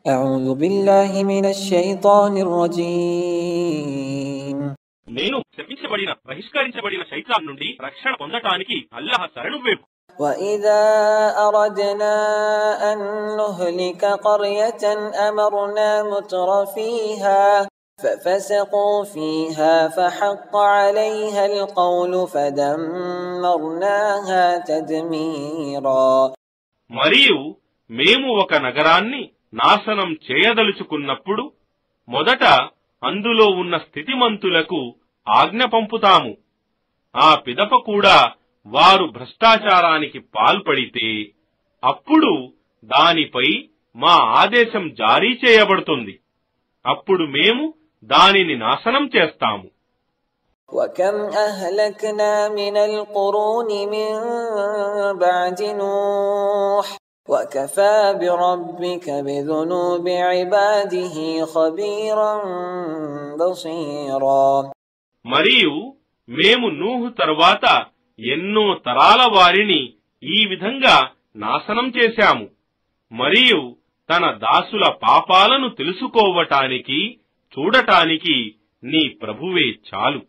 أعوذ بالله من الشيطان الرجيم. నేను శపించబడిన బహిష్కరించబడిన శైతాన్ నుండి రక్షణ పొందటానికి అల్లాహ్ శరణు వేపు. وإذا أردنا أن نهلك قرية أمرنا مترفيها ففسقوا فيها فحق عليها القول فدمرناها تدميرا. మరియు మేము ఒక నగరాన్ని నాశనం చేయదలుచుకున్నప్పుడు మొదట అందులో ఉన్న స్థితిమంతులకు ఆజ్ఞ పంపుతాము. ఆ పిదప కూడా వారు భ్రష్టాచారానికి పాల్పడితే అప్పుడు దానిపై మా ఆదేశం జారీ చేయబడుతుంది. అప్పుడు మేము దానిని నాశనం చేస్తాము. وكم أهلكنا من القرون من بعد نوح وكفى بربك بذنوب عباده خبيرا بصيرا. మరియు మేము నూహు తరువాత ఎన్నో తరాల వారిని ఈ విధంగా నాశనం చేశాము. మరియు తన దాసుల పాపాలను తెలుసుకోవటానికి చూడటానికి నీ ప్రభువే చాలు.